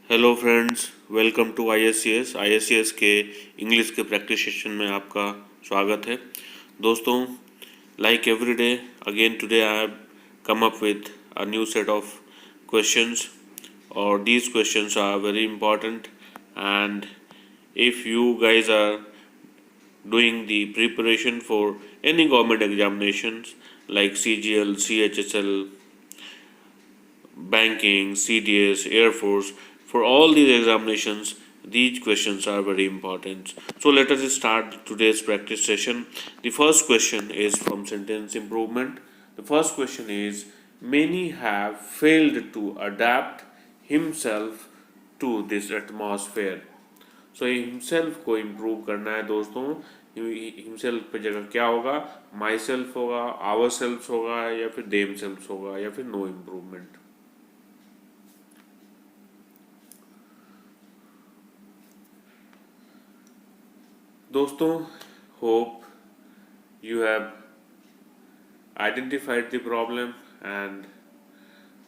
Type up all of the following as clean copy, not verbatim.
Hello friends, welcome to I S C S के English के practice session में आपका स्वागत है। दोस्तों, like every day again today I have come up with a new set of questions और these questions are very important, and if you guys are doing the preparation for any government examinations like CGL, CHSL, banking, CDS, Air Force, for all these examinations, these questions are very important. So let us start today's practice session. The first question is from sentence improvement. The first question is, many have failed to adapt himself to this atmosphere. So himself को improve करना है दोस्तों। Himself पे जगह क्या होगा? My self होगा, our self होगा, या फिर देम सेल्फ होगा, या फिर नो इम्प्रूवमेंट। दोस्तों, hope you have identified the problem and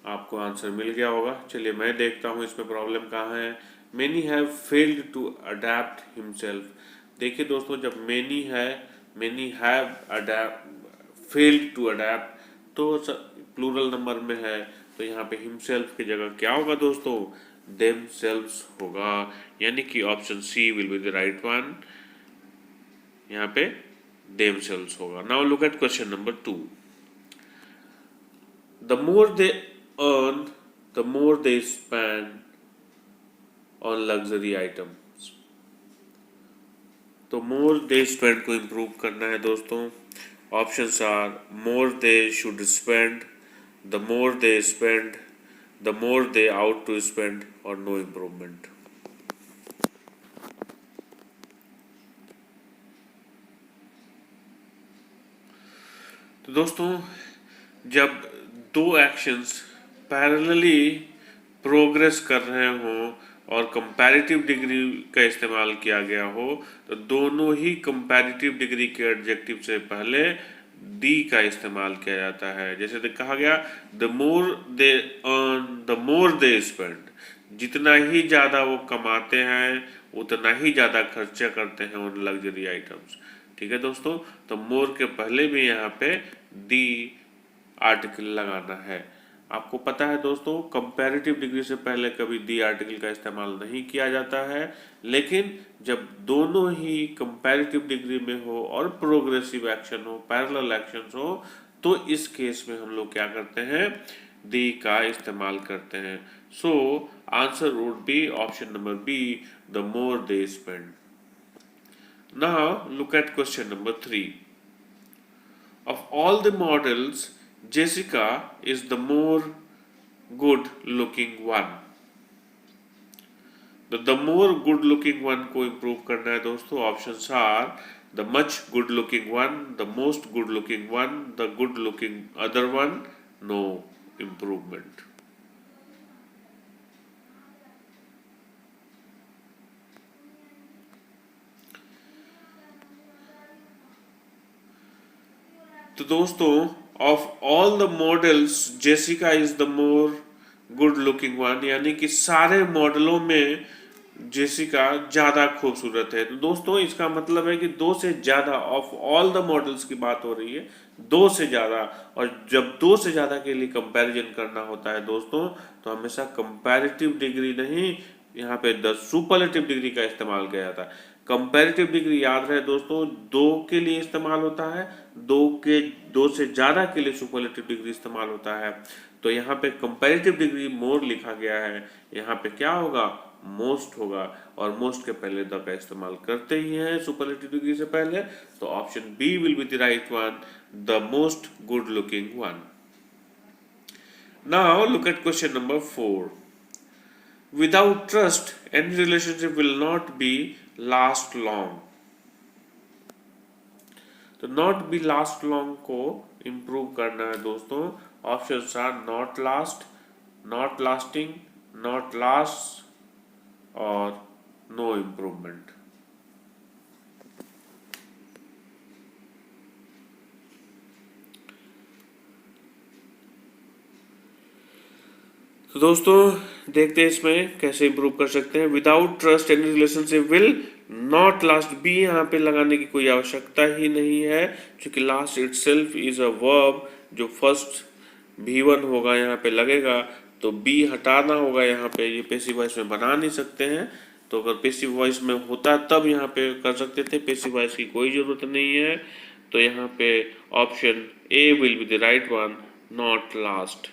आपको आंसर मिल गया होगा। चलिए मैं देखता हूँ इसमें प्रॉब्लम कहाँ है। Many have failed to adapt himself. देखिए दोस्तों, जब many have failed to adapt तो प्लूरल नंबर में है, तो यहाँ पे हिमसेल्फ की जगह क्या होगा दोस्तों? देम सेल्व्स होगा, यानी कि option C will be the right one. यहाँ पे देम सेल्व्स होगा। Now look at question number 2। The more they earn, the more they spend on luxury items. तो मोर दे स्पेंड को इम्प्रूव करना है दोस्तों। Options are more they should spend, the more they spend, the more they ought to spend और no improvement. तो दोस्तों, जब दो एक्शंस पैरेलली प्रोग्रेस कर रहे हों और कंपैरेटिव डिग्री का इस्तेमाल किया गया हो, तो दोनों ही कंपैरेटिव डिग्री के एडजेक्टिव से पहले दी का इस्तेमाल किया जाता है। जैसे कहा गया, the more they earn the more they spend. जितना ही ज़्यादा वो कमाते हैं उतना ही ज़्यादा खर्चा करते हैं उन लग्जरी आइटम्स। ठीक है दोस्तों, तो मोर के पहले भी यहाँ पे दी आर्टिकल लगाना है। आपको पता है दोस्तों, कंपैरेटिव डिग्री से पहले कभी दी आर्टिकल का इस्तेमाल नहीं किया जाता है, लेकिन जब दोनों ही कंपैरेटिव डिग्री में हो और प्रोग्रेसिव एक्शन हो, पैरेलल एक्शन हो, तो इस केस में हम लोग क्या करते हैं? दी का इस्तेमाल करते हैं। So answer would be option number B, the more they spend. Now look at question number 3। Of all the models, Jessica is the more good looking one. The more good looking one को improve करना है दोस्तों। Options are the much good looking one, the most good looking one, the good looking other one, no improvement. तो दोस्तों, of all the models Jessica is the more good looking one, यानी कि सारे मॉडलों में जेसिका ज़्यादा खूबसूरत है। तो दोस्तों, इसका मतलब है कि दो से ज़्यादा, ऑफ ऑल द मॉडल्स की बात हो रही है, दो से ज़्यादा। और जब दो से ज़्यादा के लिए कंपैरिजन करना होता है दोस्तों, तो हमेशा कंपैरेटिव डिग्री नहीं, यहाँ पे द सुपरलेटिव डिग्री का इस्तेमाल किया जाता है। कंपैरेटिव डिग्री याद रहे दोस्तों, दो के लिए इस्तेमाल होता है, दो से ज्यादा के लिए सुपरलेटिव डिग्री इस्तेमाल होता है। तो यहाँ पे कंपैरेटिव डिग्री मोर लिखा गया है, यहाँ पे क्या होगा? मोस्ट होगा, और मोस्ट के पहले द का इस्तेमाल करते ही हैं सुपरलेटिव डिग्री से पहले। तो option B will be the right one, the most good looking one. Now look at question number 4। Without trust, any relationship will not be last long. तो नॉट बी लास्ट लॉन्ग को improve करना है दोस्तों। Options are not last, not lasting, not last और no improvement. तो दोस्तों देखते हैं इसमें कैसे इंप्रूव कर सकते हैं। Without trust any relationship will not last, B यहाँ पे लगाने की कोई आवश्यकता ही नहीं है, क्योंकि last itself is a verb, जो फर्स्ट V1 होगा यहाँ पे लगेगा, तो बी हटाना होगा यहाँ पे, ये पैसिव वॉइस में बना नहीं सकते हैं। तो अगर पैसिव वॉइस में होता तब यहाँ पे कर सकते थे, पैसिव वॉइस की कोई ज़रूरत नहीं है। तो यहाँ पे option A will be the right one, not last.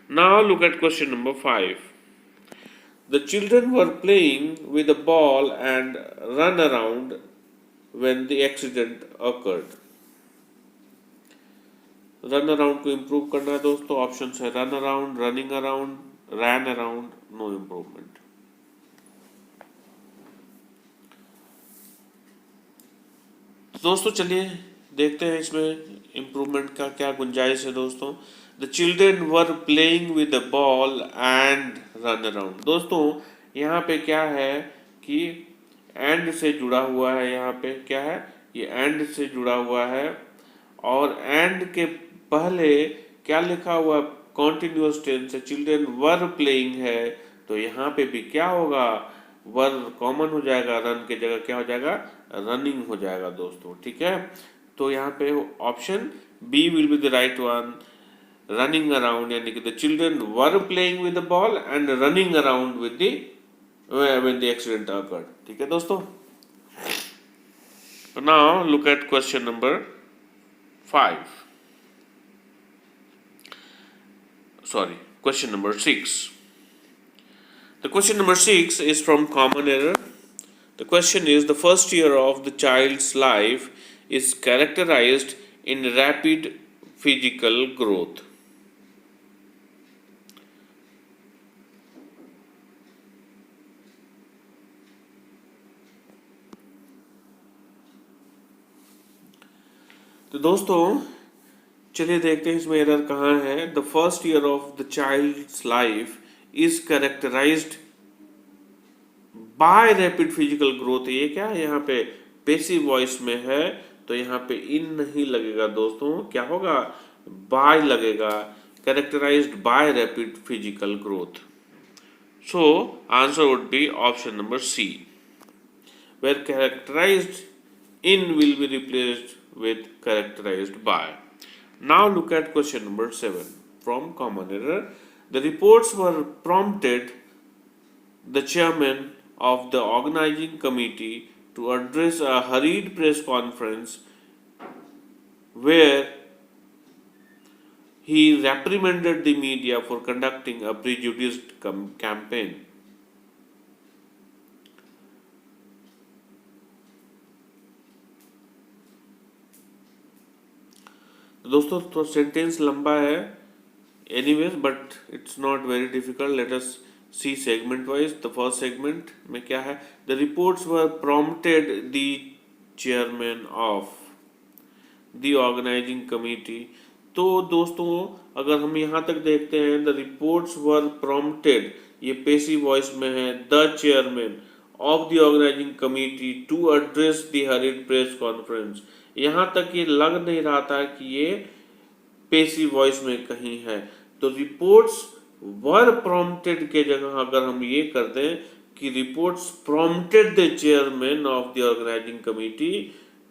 Now look at question number 5. The children were playing with a ball and run around when the accident occurred. Run around को improve करना है दोस्तों, option है run around, running around, रैन around, no improvement. दोस्तों चलिए देखते हैं इसमें इम्प्रूवमेंट का क्या गुंजाइश है दोस्तों। The children were playing with the ball and run around. दोस्तों यहाँ पे क्या है कि एंड से जुड़ा हुआ है, यहाँ पे क्या है, ये एंड से जुड़ा हुआ है, और एंड के पहले क्या लिखा हुआ, कॉन्टिन्यूअस टेंस है, चिल्ड्रेन वर प्लेइंग है, तो यहाँ पे भी क्या होगा, वर कॉमन हो जाएगा, रन के जगह क्या हो जाएगा, रनिंग हो जाएगा दोस्तों, ठीक है। तो यहाँ पे option B will be the right one, running around, यानी कि the children were playing with the ball and running around with the when the accident occurred, ठीक है दोस्तों। Now look at question number 5, sorry, question number 6. The question number 6 is from common error. The question is, the first year of the child's life is characterized in rapid physical growth. तो दोस्तों चलिए देखते हैं इसमें error कहाँ है। The first year of the child's life is characterized by rapid physical growth. ये क्या है, यहाँ पे पैसिव वॉइस में है, तो यहाँ पे इन नहीं लगेगा दोस्तों, क्या होगा, बाय लगेगा, characterized by rapid physical growth. So answer would be option number C, where characterized in will be replaced with characterized by. Now look at question number 7 from common error. The reports were prompted the chairman of the organizing committee to address a hurried press conference where he reprimanded the media for conducting a prejudiced campaign. दोस्तों तो sentence लंबा है anyways, but it's not very difficult. Let us see segment wise. The first segment में क्या है, the reports were prompted the chairman of the organising committee. तो दोस्तों अगर हम यहाँ तक देखते हैं, द रिपोर्ट्स वर प्रॉम्प्टेड, ये पैसिव वॉइस में है, the chairman of the organising committee to address the hurried press conference. यहाँ तक ये लग नहीं रहा था कि ये पैसिव वॉइस में कहीं है, तो रिपोर्ट्स वर प्रॉम्प्टेड के जगह अगर हम ये कर दें कि reports prompted the chairman of the organising committee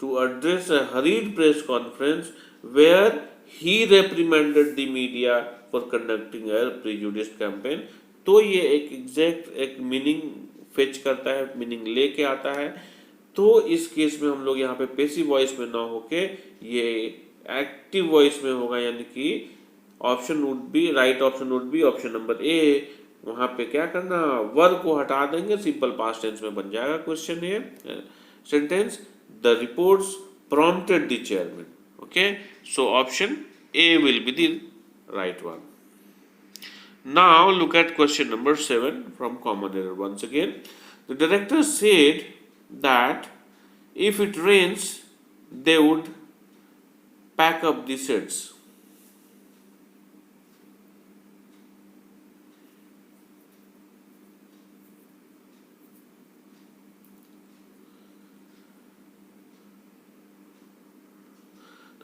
to address a hurried press conference where he reprimanded the media for conducting a prejudice campaign, तो ये एक एग्जैक्ट एक मीनिंग फेच करता है, मीनिंग लेके आता है। तो इस केस में हम लोग यहाँ पे पैसिव वॉइस में ना होके ये एक्टिव वॉइस में होगा, यानी कि option would be, right option would be option number A. वहां पे क्या करना, वर को हटा देंगे, सिंपल पास्ट टेंस में बन जाएगा क्वेश्चन ये sentence, the reports prompted the chairman. Okay, so option A will be the right one. Now look at question number 7 from common error once again. The director said that if it rains, they would pack up the sets.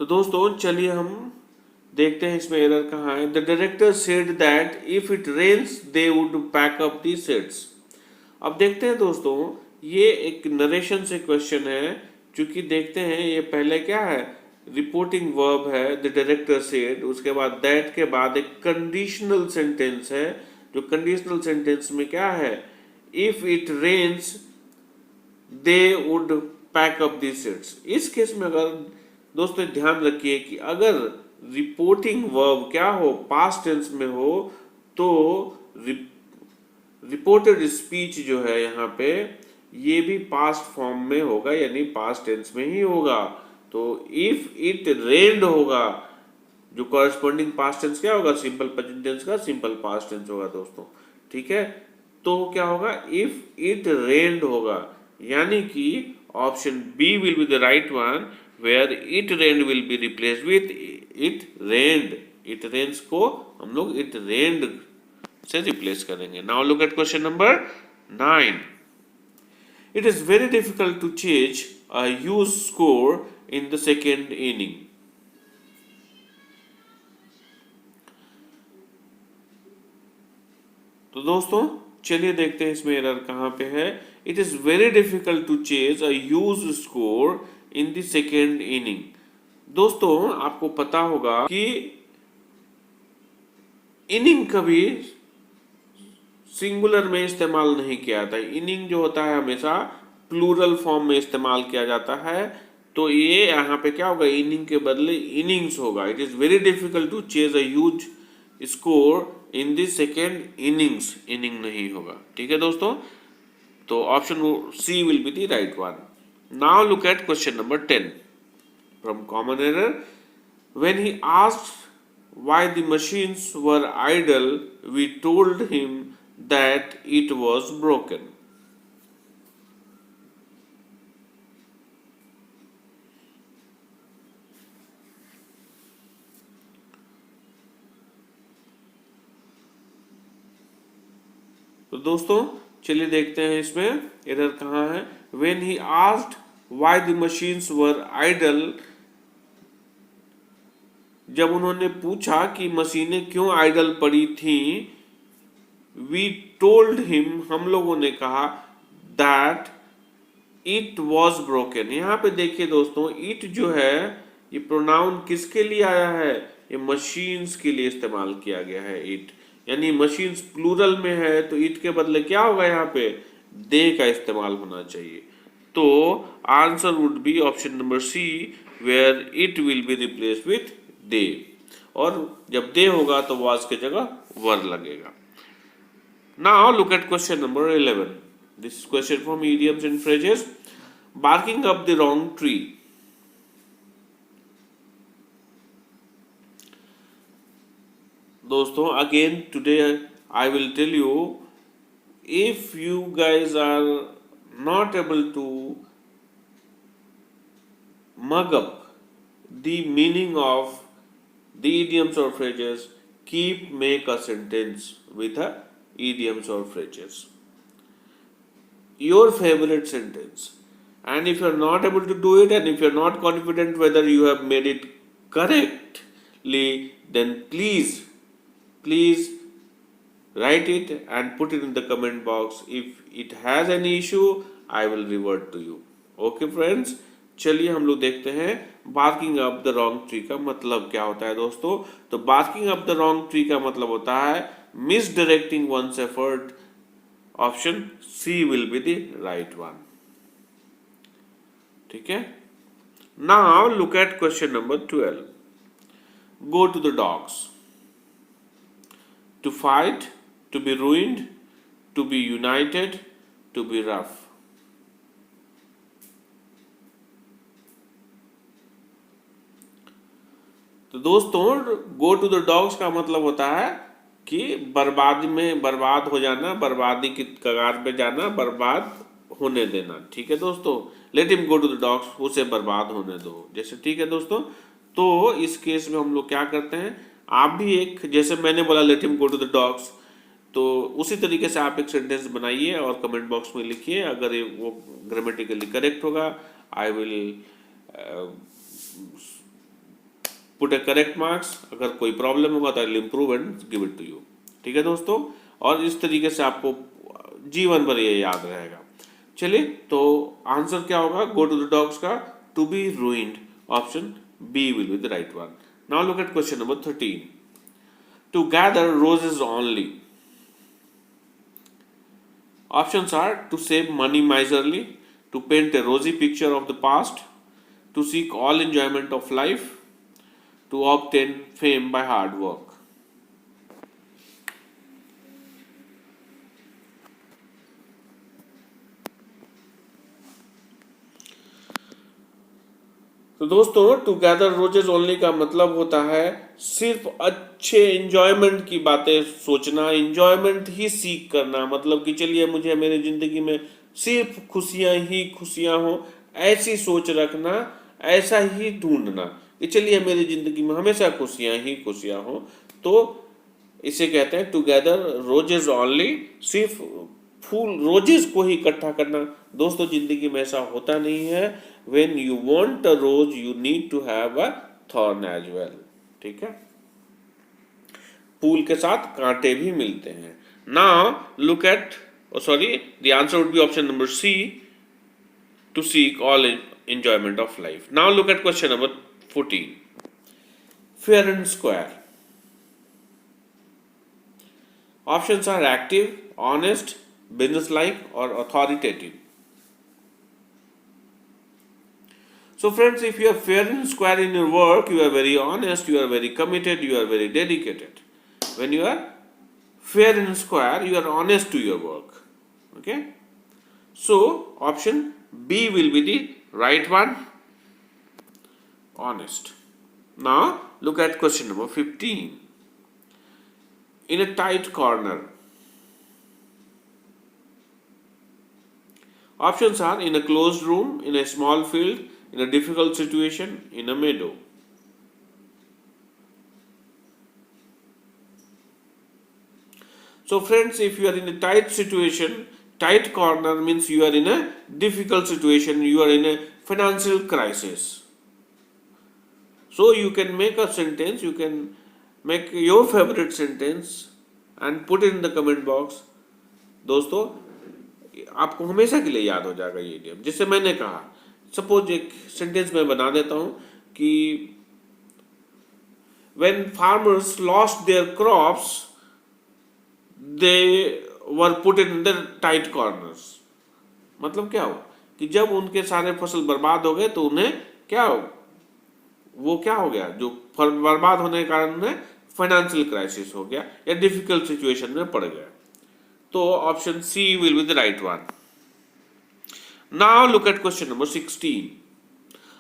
तो दोस्तों चलिए हम देखते हैं इसमें error कहाँ है। The director said that if it rains they would pack up the sets. अब देखते हैं दोस्तों, ये एक नरेशन से क्वेश्चन है, क्योंकि देखते हैं ये पहले क्या है, रिपोर्टिंग वर्ब है द डायरेक्टर सेड, उसके बाद दैट के बाद एक कंडीशनल सेंटेंस है, जो कंडीशनल सेंटेंस में क्या है, if it rains they would pack up the sets. इस केस में अगर दोस्तों ध्यान रखिए कि अगर रिपोर्टिंग वर्ब क्या हो, पास्ट टेंस में हो, तो रिपोर्टेड स्पीच जो है यहाँ पे ये भी पास्ट फॉर्म में होगा, यानी पास्ट टेंस में ही होगा। तो इफ इट रेन्ड होगा, जो कॉरेस्पॉन्डिंग पास्ट टेंस क्या होगा, सिंपल प्रेजेंट टेंस का सिंपल पास्ट टेंस होगा दोस्तों, ठीक है। तो क्या होगा, इफ इट रेन्ड होगा, यानी कि option B will be the right one, where it rained will be replaced with it rained. It rains को हम लोग इट रेन्ड से रिप्लेस करेंगे। Now look at question number 9। It is very difficult to change a huge score in the second inning. तो दोस्तों चलिए देखते हैं इसमें एरर कहाँ पे है। It is very difficult to change a huge score in the second inning. दोस्तों आपको पता होगा कि इनिंग कभी सिंगुलर में इस्तेमाल नहीं किया जाता है। इनिंग जो होता है हमेशा प्लूरल फॉर्म में इस्तेमाल किया जाता है। तो ये यहाँ पे क्या होगा, इनिंग के बदले इनिंग्स होगा। It is very difficult to chase a huge score in the second innings, inning नहीं होगा, ठीक है दोस्तों। तो option C will be the right one. Now look at question number 10 from common error. When he asked why the machines were idle, we told him that it was broken. तो दोस्तों चलिए देखते हैं इसमें एरर कहाँ है। When he asked why the machines were idle, जब उन्होंने पूछा कि मशीनें क्यों आइडल पड़ी थी, वी टोल्ड हिम, हम लोगों ने कहा, दैट इट वॉज ब्रोकन। यहाँ पे देखिए दोस्तों, इट जो है ये प्रोनाउन किसके लिए आया है, ये मशीन्स के लिए इस्तेमाल किया गया है इट, यानी मशीन्स प्लूरल में है, तो इट के बदले क्या होगा, यहाँ पे दे का इस्तेमाल होना चाहिए। तो answer would be option number C, where it will be replaced with they, और जब दे होगा तो वाज के जगह वर लगेगा। Now look at question number 11। This is question from idioms and phrases. Barking up the wrong tree. दोस्तों again today I will tell you, if you guys are not able to mug up the meaning of the idioms or phrases, make a sentence with a idioms or phrases, your favorite sentence. And if you are not able to do it, and if you are not confident whether you have made it correctly, then please write it and put it in the comment box. If it has any issue, I will revert to you. Okay friends, चलिए हम लोग देखते हैं barking up the wrong tree का मतलब क्या होता है दोस्तों। तो barking up the wrong tree का मतलब होता है misdirecting one's effort. Option C will be the right one, ठीक है। Now look at question number 12। Go to the dogs. To fight, to be ruined, to be united, to be rough. तो दोस्तों गो to the dogs का मतलब होता है कि बर्बादी में बर्बाद हो जाना, बर्बादी की कगार पे जाना, बर्बाद होने देना, ठीक है दोस्तों। Let him go to the dogs, उसे बर्बाद होने दो, जैसे, ठीक है दोस्तों। तो इस केस में हम लोग क्या करते हैं, आप भी एक, जैसे मैंने बोला let him go to the dogs, तो उसी तरीके से आप एक सेंटेंस बनाइए और कमेंट बॉक्स में लिखिए। अगर ये वो ग्रामेटिकली करेक्ट होगा, I will put a correct marks, अगर कोई प्रॉब्लम होगा तो I will improve and give it to you. ठीक है दोस्तों, और इस तरीके से आपको जीवन भर ये याद रहेगा। चलिए, तो आंसर क्या होगा गो टू द डॉग्स का? To be ruined, option B will be the right one. Now look at question number 13। To gather roses only, options are to save money miserly, to paint a rosy picture of the past, to seek all enjoyment of life, to obtain fame by hard work. तो दोस्तों, to gather roses only का मतलब होता है सिर्फ अच्छे enjoyment की बातें सोचना, एंजॉयमेंट ही सीख करना। मतलब कि चलिए मुझे मेरी जिंदगी में सिर्फ खुशियां ही खुशियां हो, ऐसी सोच रखना, ऐसा ही ढूंढना कि चलिए मेरी जिंदगी में हमेशा खुशियां ही खुशियां हो। तो इसे कहते हैं टुगेदर रोजेस ओनली, सिर्फ फूल रोजेस को ही इकट्ठा करना। दोस्तों, जिंदगी में ऐसा होता नहीं है। When you want a rose you need to have a thorn as well. ठीक है, फूल के साथ कांटे भी मिलते हैं। Now look at, sorry, the answer would be option number C, to seek all enjoyment of life. Now look at question number 14. Fair and square. Options are active, honest, businesslike or authoritative. So friends, if you are fair and square in your work, you are very honest, you are very committed, you are very dedicated. When you are fair and square, you are honest to your work. Okay? So option B will be the right one, honest. Now look at question number 15. In a tight corner. Options are in a closed room, in a small field, in a difficult situation, in a meadow. So friends, if you are in a tight situation, tight corner means you are in a difficult situation, you are in a financial crisis. So you can make a sentence, you can make your favorite sentence and put it in the comment box. दोस्तों, आपको हमेशा के लिए याद हो जाएगा ये idiom. जिससे मैंने कहा, सपोज एक सेंटेंस में बना देता हूं कि when farmers lost their crops, they were put in the tight corners. मतलब क्या हुआ कि जब उनके सारे फसल बर्बाद हो गए तो उन्हें क्या हो, वो क्या हो गया, जो बर्बाद होने के कारण उन्हें फाइनेंशियल क्राइसिस हो गया या डिफिकल्ट सिचुएशन में पड़ गया। तो option C will be the right one. Now look at question number 16.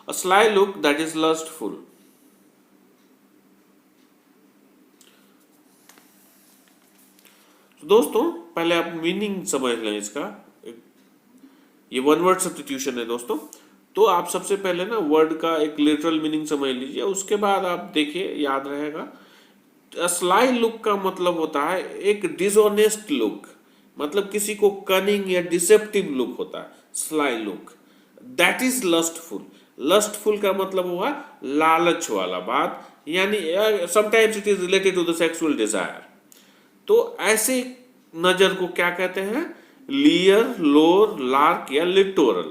A sly look that is lustful. दोस्तों, पहले आप मीनिंग समझ लें इसका। ये वन वर्ड सब्स्टिट्यूशन है दोस्तों। तो आप सबसे पहले ना वर्ड का एक लिटरल मीनिंग समझ लीजिए, उसके बाद आप देखिए, याद रहेगा। स्लाई लुक का मतलब होता है एक डिसऑनेस्ट लुक, मतलब किसी को कनिंग या डिसेप्टिव लुक होता है sly look. That is lustful. Lustful का मतलब हुआ लालच वाला बात, यानी sometimes it is related to the sexual desire. तो ऐसे नजर को क्या कहते हैं? लियर, लोर, लार्क या लिटोरल।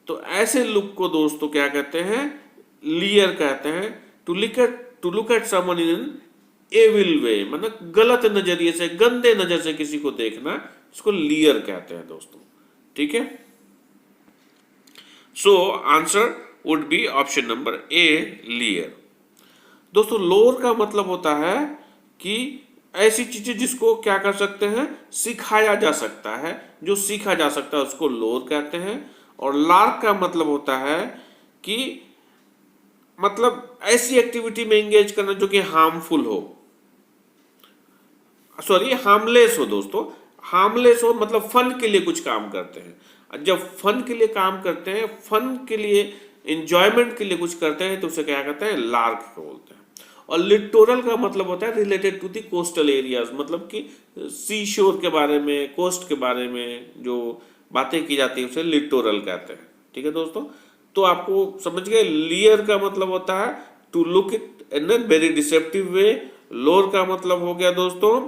तो ऐसे लुक को दोस्तों क्या कहते हैं? लियर कहते हैं। To look at someone in an evil way, मतलब गलत नजरिए से, गंदे नजर से किसी को देखना, इसको लियर कहते हैं दोस्तों। ठीक है, सो answer would be option number A, लियर। दोस्तों, लोर का मतलब होता है कि ऐसी चीजें जिसको क्या कर सकते हैं? सिखाया जा सकता है। जो सीखा जा सकता है उसको लोर कहते हैं। और लार्क का मतलब होता है कि मतलब ऐसी एक्टिविटी में एंगेज करना जो कि हार्मफुल हो, सॉरी हार्मलेस हो। दोस्तों, हार्मलेस हो मतलब फन के लिए कुछ काम करते हैं। जब फन के लिए काम करते हैं, फन के लिए, एंजॉयमेंट के लिए कुछ करते हैं, तो उसे क्या कहते हैं? लार्क बोलते हैं। और लिटोरल का मतलब होता है related to the coastal areas, मतलब कि सी शोर के बारे में, कोस्ट के बारे में जो बातें की जाती है उसे लिटोरल कहते हैं। ठीक है दोस्तों, तो आपको समझ गए, लियर का मतलब होता है to look it in a very deceptive way, lour का मतलब हो गया दोस्तों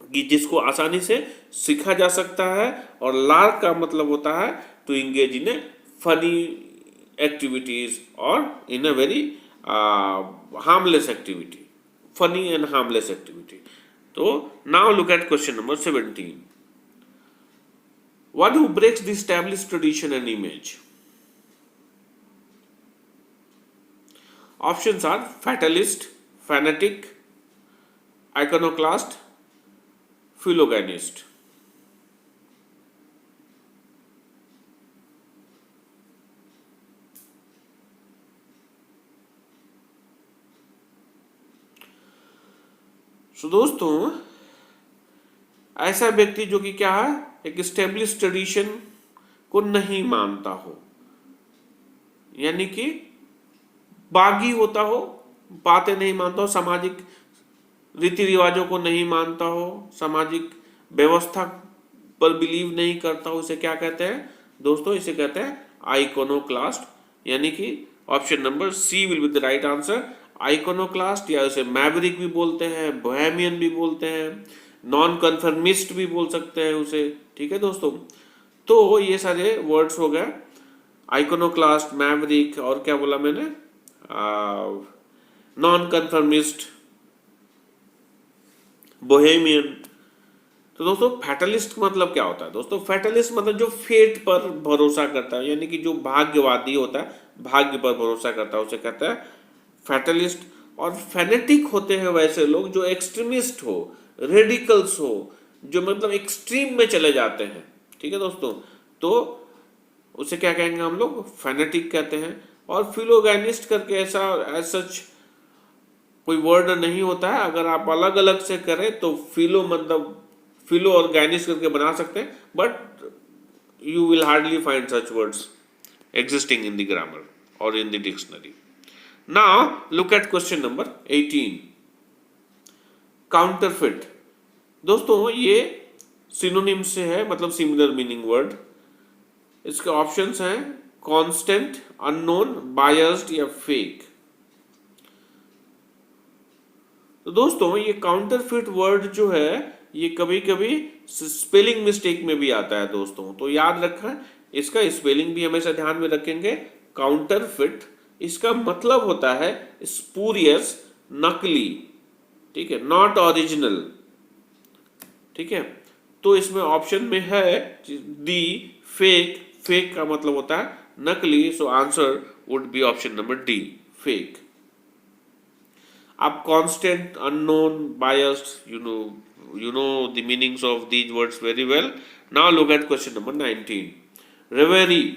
कि जिसको आसानी से सीखा जा सकता है, और लार्क का मतलब होता है to engage in a funny activities और in a very harmless activity, funny and harmless activity. तो now look at question number 17। What who breaks the established tradition and image? Options are fatalist, fanatic, iconoclast, philogynist. So दोस्तों, ऐसा व्यक्ति जो कि क्या है, एक स्टेब्लिश ट्रेडिशन को नहीं मानता हो, यानी कि बागी होता हो, बातें नहीं मानता हो, सामाजिक रीति रिवाजों को नहीं मानता हो, सामाजिक व्यवस्था पर बिलीव नहीं करता हो, इसे क्या कहते हैं दोस्तों? इसे कहते हैं आइकोनोक्लास्ट, यानी कि option number C will be the right answer. Iconoclast, या उसे मैवरिक भी बोलते हैं, बोहेमियन भी बोलते हैं, नॉन कन्फर्मिस्ट भी बोल सकते हैं उसे, ठीक है दोस्तों। तो ये सारे वर्ड्स हो गए, आइकोनोक्लास्ट, मैवरिक, और क्या बोला मैंने, नॉन कन्फर्मिस्ट, बोहेमियन। तो दोस्तों फैटलिस्ट मतलब क्या होता है दोस्तों? फैटलिस्ट मतलब जो फेट पर भरोसा करता है, यानी कि जो भाग्यवादी होता है, भाग्य पर भरोसा करता है, उसे कहता है फैटलिस्ट। और फेनेटिक होते हैं वैसे लोग जो एक्सट्रीमिस्ट हो, रेडिकल्स हो, जो मतलब एक्सट्रीम में चले जाते हैं, ठीक है दोस्तों। तो उसे क्या कहेंगे हम लोग? फेनेटिक कहते हैं। और फिलोगैनिस्ट करके ऐसा एज सच कोई वर्ड नहीं होता है, अगर आप अलग अलग से करें तो फिलो मतलब फिलो और गैनिस्ट करके बना सकते हैं, but you will hardly find such words existing in the grammar or in the dictionary. Now look at question number 18. Counterfeit. दोस्तों ये सिनोनिम से है, मतलब सिमिलर मीनिंग वर्ड। इसके ऑप्शंस हैं कांस्टेंट, अननोन, बायस्ड या फेक। तो दोस्तों ये काउंटरफिट वर्ड जो है ये कभी कभी स्पेलिंग मिस्टेक में भी आता है दोस्तों, तो याद रखें, इसका स्पेलिंग भी हमेशा ध्यान में रखेंगे। काउंटरफिट, इसका मतलब होता है स्पूरियस, नकली, ठीक है, नॉट ओरिजिनल, ठीक है। तो इसमें ऑप्शन में है डी फेक, फेक का मतलब होता है नकली, so answer would be option number D, fake. आप constant, unknown, biased, you know the meanings of these words very well. Now look at question number 19. Reverie.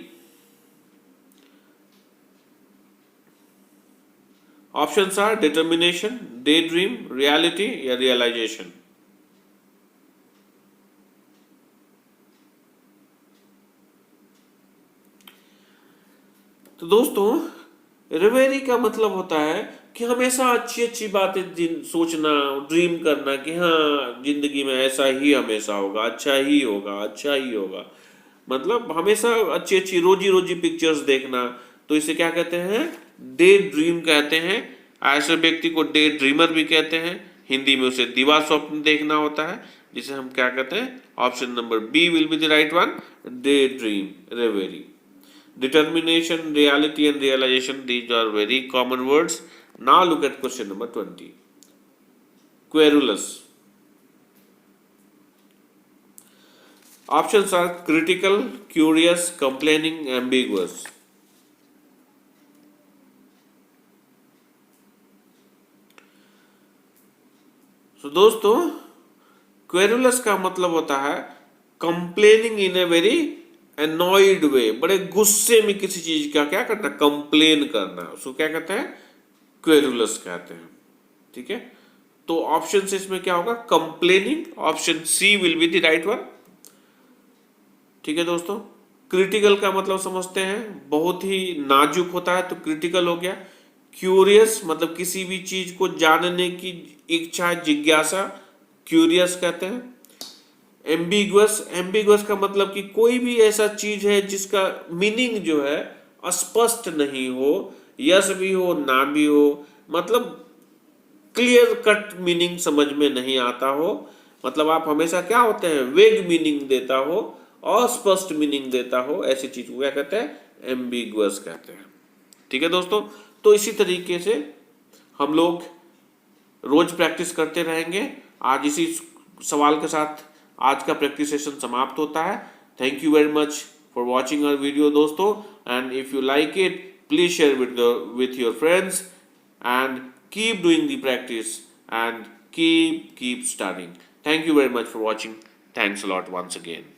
Options are determination, daydream, reality या realization. तो दोस्तों रिवेरी का मतलब होता है कि हमेशा अच्छी अच्छी बातें सोचना, ड्रीम करना कि हाँ जिंदगी में ऐसा ही हमेशा होगा, अच्छा ही होगा, अच्छा ही होगा, मतलब हमेशा अच्छी अच्छी रोजी रोजी पिक्चर्स देखना। तो इसे क्या कहते हैं? डे ड्रीम कहते हैं। ऐसे व्यक्ति को डे ड्रीमर भी कहते हैं। हिंदी में उसे दिवा स्वप्न देखना होता है, जिसे हम क्या कहते हैं? Option number B will be the right one, daydream, reverie. Determination, reality and realization, these are very common words. Now look at question number 20. Querulous. Options are critical, curious, complaining, ambiguous. So दोस्तों querulous का मतलब होता है complaining in a very annoyed way, बड़े गुस्से में किसी चीज का क्या करना? कंप्लेन करना, उसको क्या कहते हैं? क्वेरुलस कहते हैं, ठीक है। तो ऑप्शन से इसमें क्या होगा? Complaining, option C will be the right one, ठीक है दोस्तों। क्रिटिकल का मतलब समझते हैं, बहुत ही नाजुक होता है, तो क्रिटिकल हो गया। क्यूरियस मतलब किसी भी चीज को जानने की इच्छा, जिज्ञासा, क्यूरियस कहते हैं। एम्बिगुअस का मतलब कि कोई भी ऐसा चीज है जिसका मीनिंग जो है अस्पष्ट नहीं हो, यस भी हो ना भी हो, मतलब क्लियर कट मीनिंग समझ में नहीं आता हो, मतलब आप हमेशा क्या होते हैं, वेग मीनिंग देता हो, अस्पष्ट मीनिंग देता हो, ऐसी चीज को क्या कहते हैं, एम्बिगुअस कहते हैं। ठीक है दोस्तों, तो इसी तरीके से हम लोग रोज प्रैक्टिस करते रहेंगे। आज इसी सवाल के साथ आज का प्रैक्टिस सेशन समाप्त होता है। Thank you very much for watching our video दोस्तों, and if you like it please share with your friends and keep doing the practice and keep studying. Thank you very much for watching. Thanks a lot once again.